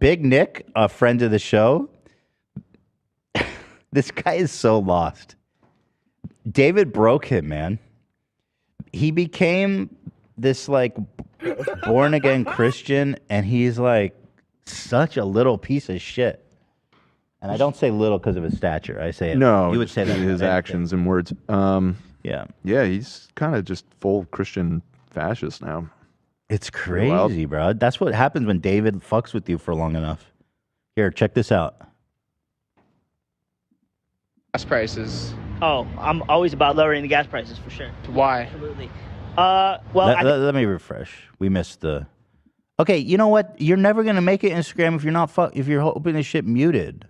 Big Nick, a friend of the show. This guy is so lost. David broke him, man. He became this like born again Christian, and he's like such a little piece of shit. And I don't say little because of his stature. I say No, you would say that his actions and words. Yeah, he's kind of just full Christian fascist now. It's crazy, bro. That's what happens when David fucks with you for long enough. Here, check this out. Gas prices. Oh, I'm always about lowering the gas prices for sure. Why? Absolutely. Let me refresh. We missed the. Okay, you know what? You're never gonna make it Instagram if you're not if you're hoping this shit muted.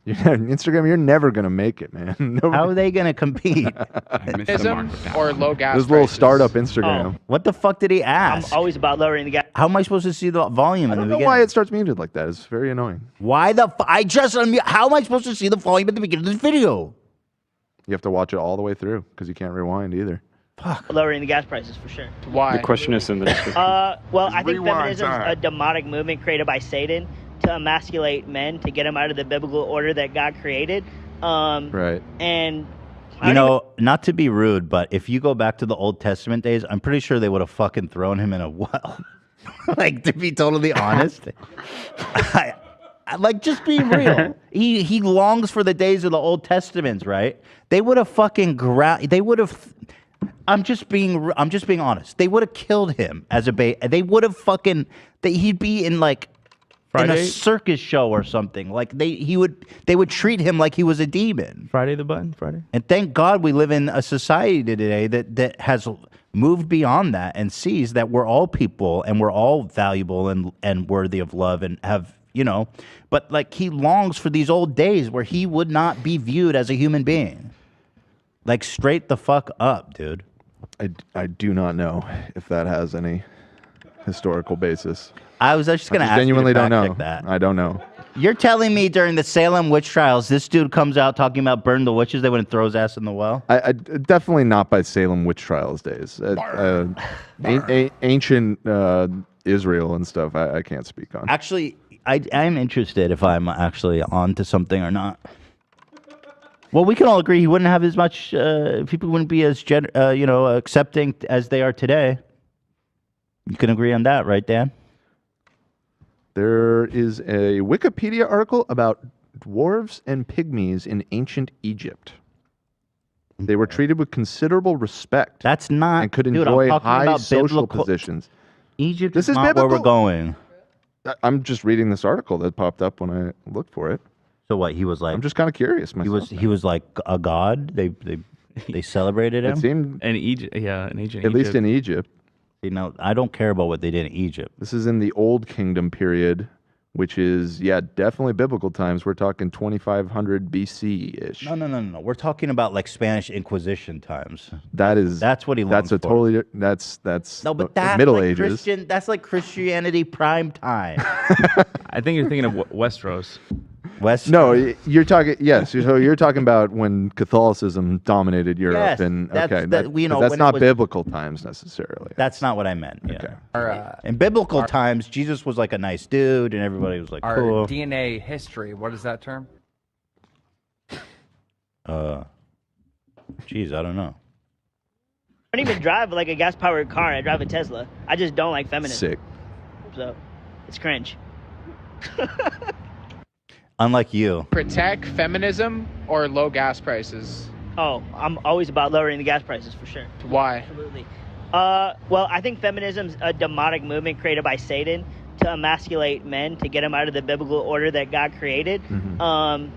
Instagram, you're never gonna make it, man. How are they gonna compete? Or low gas This little prices. startup Instagram. What the fuck did he ask? I'm always about lowering the gas. How am I supposed to see the volume in the I don't know beginning? why it starts muted like that. It's very annoying. Why the I just unmute. How am I supposed to see the volume at the beginning of this video? You have to watch it all the way through because you can't rewind either. Lowering the gas prices for sure. Why? The question is in the description. Well, I think Rewind feminism is time. a demonic movement created by Satan to emasculate men to get them out of the biblical order that God created. Right. And You know, not to be rude, but if you go back to the Old Testament days, I'm pretty sure they would have fucking thrown him in a well. Like, to be totally honest. Like, just being real. He longs for the days of the Old Testaments, right? They would have fucking they would have. I'm just being honest. They would have killed him as a bait. They would have fucking. He'd be in like in a circus show or something. Like they would treat him like he was a demon. Friday the Button. Friday. And thank God we live in a society today that has moved beyond that and sees that we're all people and we're all valuable and worthy of love and have. But like he longs for these old days where he would not be viewed as a human being. Like straight the fuck up, dude. I do not know if that has any historical basis. I was just going to ask genuinely you to don't know. fact check that. I don't know. You're telling me during the Salem witch trials, this dude comes out talking about burn the witches, they wouldn't throw his ass in the well? I definitely not by Salem witch trials days. Ancient Israel and stuff. I can't speak on. Actually, I'm interested if I'm actually on to something or not. Well, we can all agree he wouldn't have as much. People wouldn't be as accepting as they are today. You can agree on that, right, Dan? There is a Wikipedia article about dwarves and pygmies in ancient Egypt. They were treated with considerable respect. That's not and could dude, I'm enjoy talking high about social biblical- positions. Egypt This is is not biblical. where we're going. I'm just reading this article that popped up when I looked for it. So what? He was like. I'm just kind of curious myself. He was like a god. They celebrated him. It seemed in Egypt, in ancient at least in Egypt. You know, I don't care about what they did in Egypt. This is in the Old Kingdom period, which is definitely biblical times. We're talking 2500 BC ish. No. We're talking about like Spanish Inquisition times. That's what he. That's a for. totally. That's no, but that's Middle like Ages. Christian. That's like Christianity prime time. I think you're thinking of Westeros. No, you're talking. Yes, so you're talking about when Catholicism dominated Europe, Yes, and that's- okay, that- you know, that's when it not was- biblical times necessarily. That's not what I meant. Yeah. Okay. In biblical times, Jesus was like a nice dude, and everybody was like Our cool. DNA history, what is that term? Geez, I don't know. I don't even drive like a gas-powered car. I drive a Tesla. I just don't like feminism. Sick. So, it's cringe. Unlike you. Protect feminism or low gas prices. Oh, I'm always about lowering the gas prices for sure. Why? Absolutely. Well, I think feminism is a demonic movement created by Satan to emasculate men to get them out of the biblical order that God created. And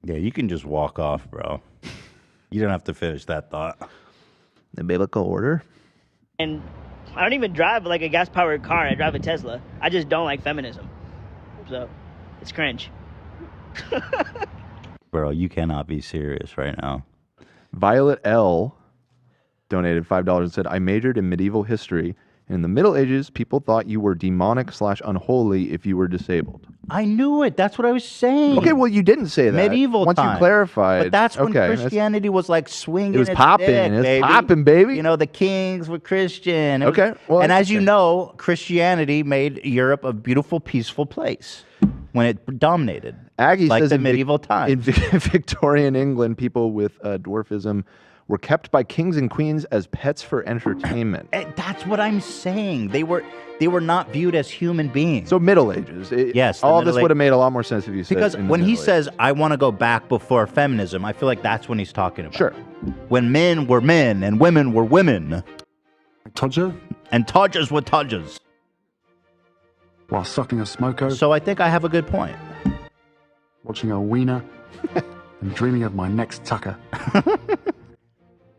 Yeah, you can just walk off, bro. You don't have to finish that thought. The biblical order. And I don't even drive like a gas-powered car. I drive a Tesla. I just don't like feminism. So, it's cringe. Bro, you cannot be serious right now. Violet L donated $5 and said, "I majored in medieval history In the Middle Ages, people thought you were demonic/unholy if you were disabled. I knew it. That's what I was saying. Okay, well, you didn't say that. Medieval Once time. you clarified. But that's when okay, Christianity was like swinging. It was its popping. dick, It was baby. popping, baby. You know, the kings were Christian. It was- Okay, well, and as you interesting. know, Christianity made Europe a beautiful, peaceful place when it dominated. Aggie like says the in medieval times. In Victorian England, people with dwarfism were kept by kings and queens as pets for entertainment. That's what I'm saying. They were not viewed as human beings. So Middle Ages. Yes, the all this Middle would have made a lot more sense if you said because in the when he Middle says, "I want to go back before feminism," I feel like that's when he's talking about. Sure. When men were men and women were women. Todger? And Todgers were Todgers. While sucking a smoko, So I think I have a good point. watching a wiener, and dreaming of my next tucker.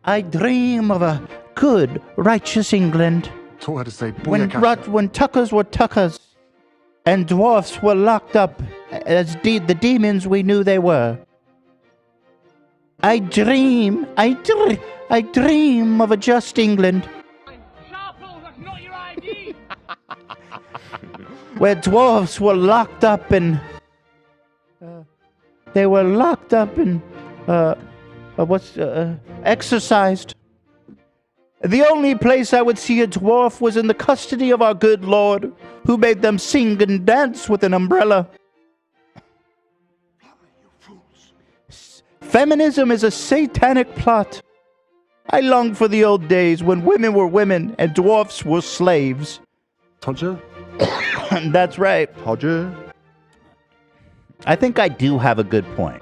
I dream of a good, righteous England Taught her to say when booyakasha. tuckers were tuckers and dwarfs were locked up as the demons we knew they were. I dream of a just England where dwarfs were locked up and exercised. The only place I would see a dwarf was in the custody of our good Lord, who made them sing and dance with an umbrella. Feminism is a satanic plot. I long for the old days when women were women and dwarfs were slaves. Todger? That's right. Todger? I think I do have a good point.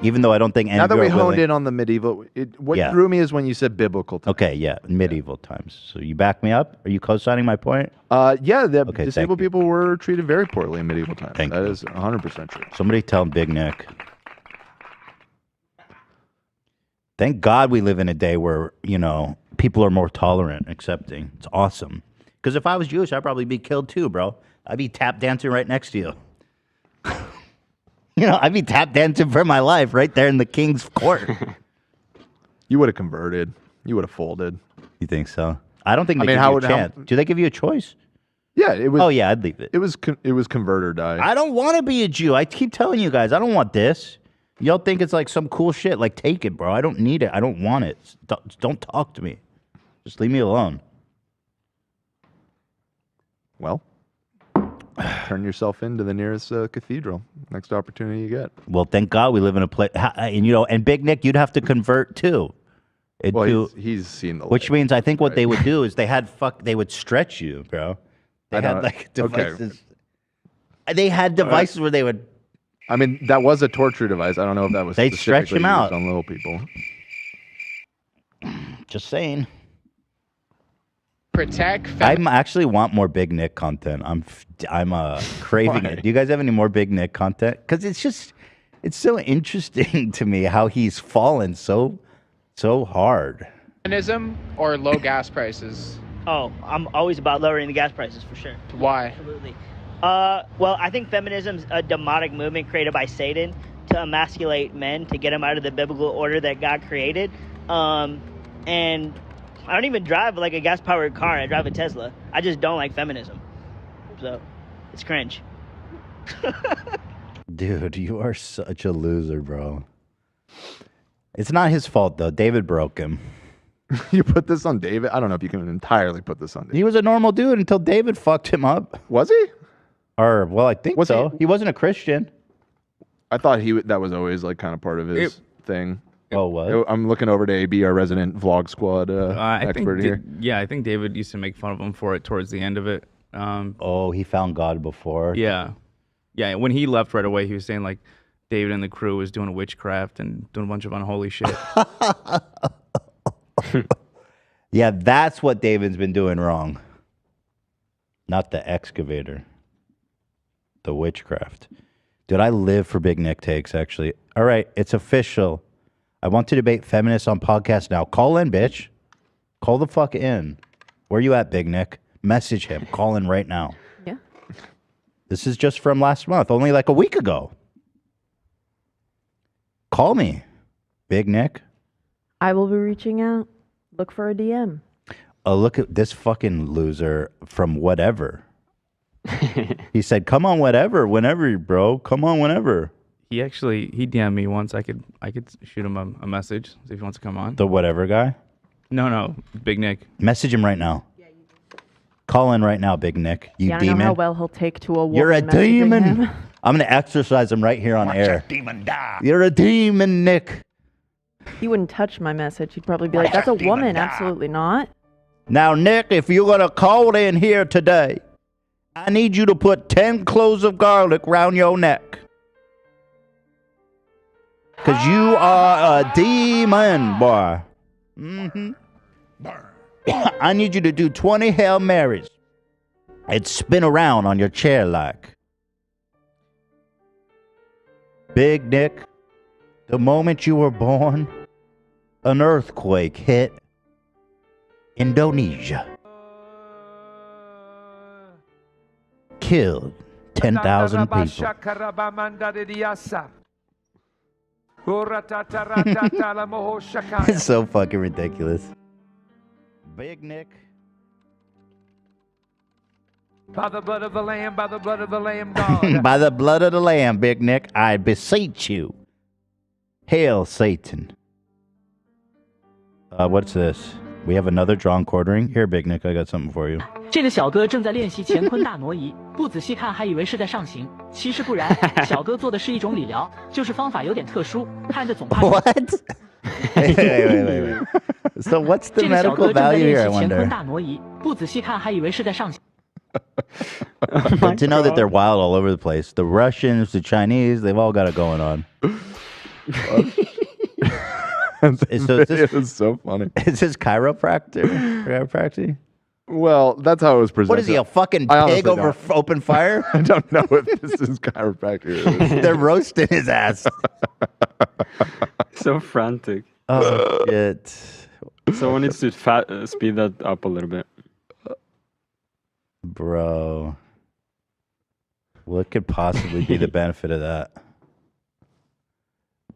Even though I don't think any Now that of you we are honed willing- in on the medieval, what Yeah. threw me is when you said biblical times. Okay, yeah, medieval times. So you back me up? Are you co-signing my point? Yeah, the Okay, disabled thank you. people were treated very poorly in medieval times. Thank That you. is 100% true. Somebody tell Big Nick. Thank God we live in a day where, you know, people are more tolerant, accepting. It's awesome. Because if I was Jewish, I'd probably be killed too, bro. I'd be tap dancing right next to you. You know, I'd be tap dancing for my life right there in the king's court. You would have converted. You would have folded. You think so? I don't think they I mean, give how you a would- how- chance. Do they give you a choice? Yeah, it was. Oh, yeah, I'd leave it. It was convert or die. I don't want to be a Jew. I keep telling you guys, I don't want this. Y'all think it's like some cool shit. Like, take it, bro. I don't need it. I don't want it. Don't talk to me. Just leave me alone. Well, turn yourself into the nearest cathedral. Next opportunity you get. Well, thank God we live in a place. And, you know, and Big Nick, you'd have to convert too. Well, he's seen the Which light. means I think what they would do is they would stretch you, bro. They I had know. like Okay. devices. They had devices where they would. I mean, that was a torture device. I don't know if that was They'd stretch specifically him out. used on little people. Just saying. Protect I actually want more Big Nick content. I'm craving Why? it. Do you guys have any more Big Nick content? Because it's so interesting to me how he's fallen so hard. feminism or low gas prices? Oh, I'm always about lowering the gas prices for sure. Why? Absolutely. Well, I think feminism's a demonic movement created by Satan to emasculate men, to get them out of the biblical order that God created. And I don't even drive like a gas-powered car. I drive a Tesla. I just don't like feminism. So, it's cringe. Dude, you are such a loser, bro. It's not his fault though. David broke him. You put this on David? I don't know if you can entirely put this on David. He was a normal dude until David fucked him up. Was he? Or, well, I think Was so. he- He wasn't a Christian. I thought that was always like kind of part of his thing. Oh, what? I'm looking over to AB, our resident vlog squad I think expert here. Yeah, I think David used to make fun of him for it towards the end of it. Oh, he found God before. Yeah. When he left right away, he was saying like David and the crew was doing witchcraft and doing a bunch of unholy shit. Yeah, that's what David's been doing wrong. Not the excavator. The witchcraft. Dude, I live for Big Nick takes, actually. All right, it's official. I want to debate feminists on podcast now. Call in, bitch. Call the fuck in. Where you at, Big Nick? Message him. Call in right now. Yeah. This is just from last month, only like a week ago. Call me, Big Nick. I will be reaching out. Look for a DM. Oh, look at this fucking loser from whatever. He said, "Come on, whatever, whenever, bro. Come on, whenever." He DM'd me once. I could shoot him a message, see if he wants to come on. The whatever guy? No, Big Nick. Message him right now. Call in right now, Big Nick. You I demon. know how well he'll take to a woman. You're a messaging demon. him. I'm gonna exercise him right here on air. Demon die. You're a demon, Nick. He wouldn't touch my message. He'd probably be like, "That's a woman." Absolutely not. Now, Nick, if you're gonna call in here today, I need you to put 10 cloves of garlic round your neck. Because you are a demon, boy. Mm-hmm. I need you to do 20 Hail Marys and spin around on your chair like. Big Nick, the moment you were born, an earthquake hit Indonesia. Killed 10,000 people. It's so fucking ridiculous. Big Nick. By the blood of the Lamb, by the blood of the Lamb, God. By the blood of the Lamb, Big Nick, I beseech you. Hail Satan. What's this? We have another drawn quartering. Here, Big Nick, I got something for you. 这个小哥正在练习乾坤大挪移，不仔细看还以为是在上行，其实不然。小哥做的是一种理疗，就是方法有点特殊，看着总怕。What? Wait. So what's the medical value here, I wonder? But to know that they're wild all over the place. The Russians, the Chinese, they've all got it going on. It's so funny. Is this chiropractor? Well, that's how it was presented. What is he, a fucking pig over open fire? I don't know if this is chiropractor. They're roasting his ass. So frantic. Oh, shit. Someone needs to speed that up a little bit. Bro. What could possibly be the benefit of that?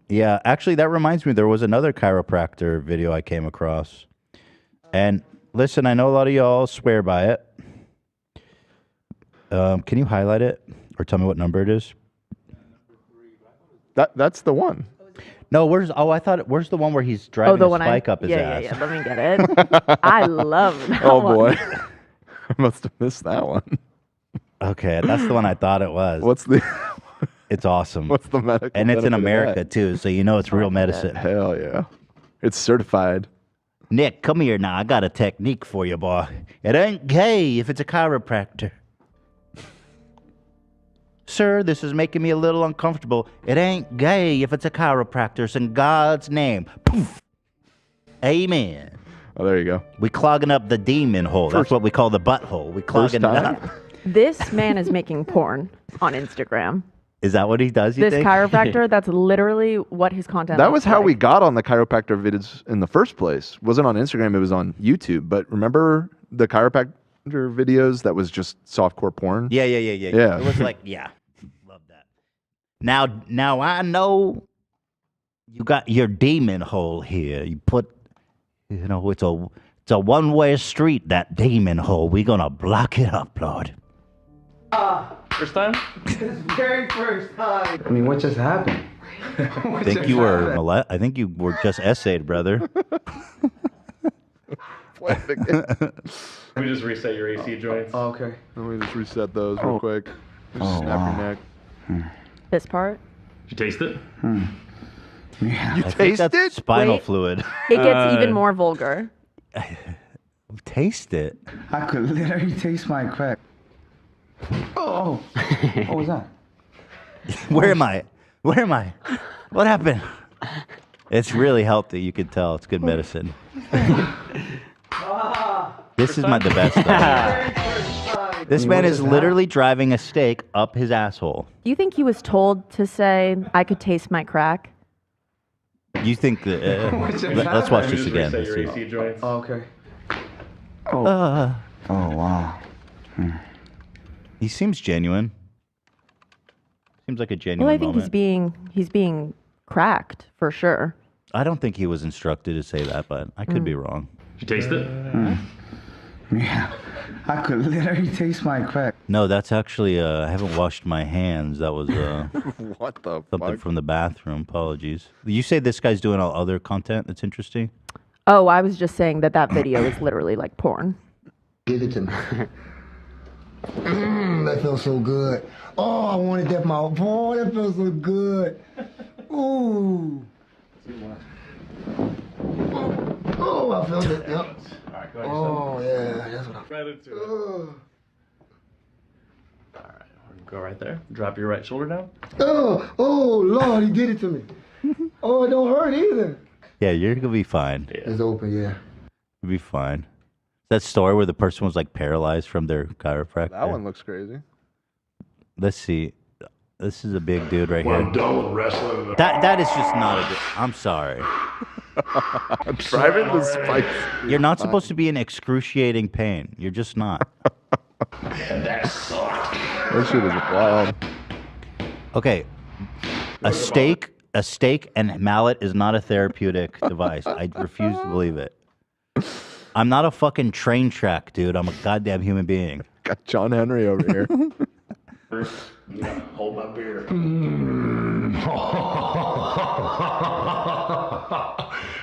Yeah, actually, that reminds me, there was another chiropractor video I came across. And listen, I know a lot of y'all swear by it. Can you highlight it or tell me what number it is? That's the one. No, where's the one where he's driving a spike up his ass? Yeah, let me get it. I love that Oh, one. boy. I must have missed that one. Okay, that's the one I thought it was. What's the... It's awesome. What's the medical And it's in benefit of America, that? too, so you know it's real medicine. Hell yeah. It's certified. Nick, come here now. I got a technique for you, boy. It ain't gay if it's a chiropractor. Sir, this is making me a little uncomfortable. It ain't gay if it's a chiropractor. It's in God's name. Poof. Amen. Oh, there you go. We clogging up the demon hole. That's what we call the butthole. We clogging it up. This man is making porn on Instagram. Is that what he does, you This think? chiropractor, that's literally what his content That looks was how like. we got on the chiropractor vids in the first place. It wasn't on Instagram, it was on YouTube. But remember the chiropractor videos that was just softcore porn? Yeah. Yeah. It was like, yeah. Love that. Now I know you got your demon hole here. You put, it's a one-way street, that demon hole. We're going to block it up, Lord. First time? This very first time. I mean, what just happened? I think you were just essayed, brother. Let me just reset your AC joints. Oh, okay. Let me just reset those real quick. Just snap your neck. This part? Did you taste it? You I think taste that's it? spinal Wait. fluid. It gets even more vulgar. Taste it. I could literally taste my crack. Oh. What was that? Where am I? What happened? It's really healthy. You can tell. It's good medicine. This is the best though. This man is literally driving a stake up his asshole. Do you think he was told to say, I could taste my crack? You think that... let's watch this again. Reset your AC joints. Oh, okay. Oh wow. He seems genuine. Seems like a genuine Well, I think moment. he's being cracked for sure. I don't think he was instructed to say that, but I could be wrong. Did you taste it? Yeah, I could literally taste my crack. No, that's actually, I haven't washed my hands. That was what the something from the bathroom. Apologies. You say this guy's doing all other content that's interesting? Oh, I was just saying that video is literally like porn. Give it to me. That feels so good. Oh, I wanted that mouth. Oh, that feels so good. Ooh. Oh, I felt it. Yep. Oh, yeah. That's what I'm Right into it. Alright, go right there. Drop your right shoulder down. Oh, Lord, he did it to me. Oh, it don't hurt either. Yeah, you're going to be fine. It's open, yeah. You'll be fine. That story where the person was like paralyzed from their chiropractor. That one looks crazy. Let's see. This is a big dude right Well, here. I'm done with wrestling. That is just not a good. I'm sorry. Driving the spikes. You're not supposed to be in excruciating pain. You're just not. And that sucked. That shit is wild. Okay. A steak and mallet is not a therapeutic device. I refuse to believe it. I'm not a fucking train track, dude. I'm a goddamn human being. Got John Henry over here. Yeah, hold my beer.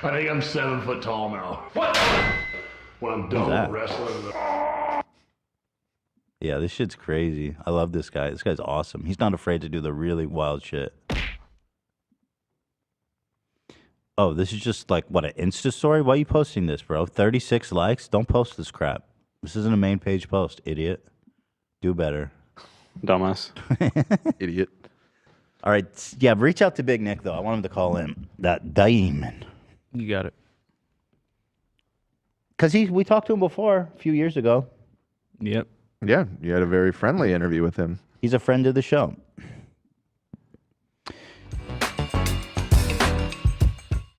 I think I'm 7 foot tall now. What? When I'm done that? with wrestling. Yeah, this shit's crazy. I love this guy. This guy's awesome. He's not afraid to do the really wild shit. Oh, this is just like, what, an Insta story? Why are you posting this, bro? 36 likes? Don't post this crap. This isn't a main page post, idiot. Do better. Dumbass. Idiot. All right. Yeah, reach out to Big Nick, though. I want him to call in. That diamond. You got it. Because we talked to him before, a few years ago. Yep. Yeah, you had a very friendly interview with him. He's a friend of the show.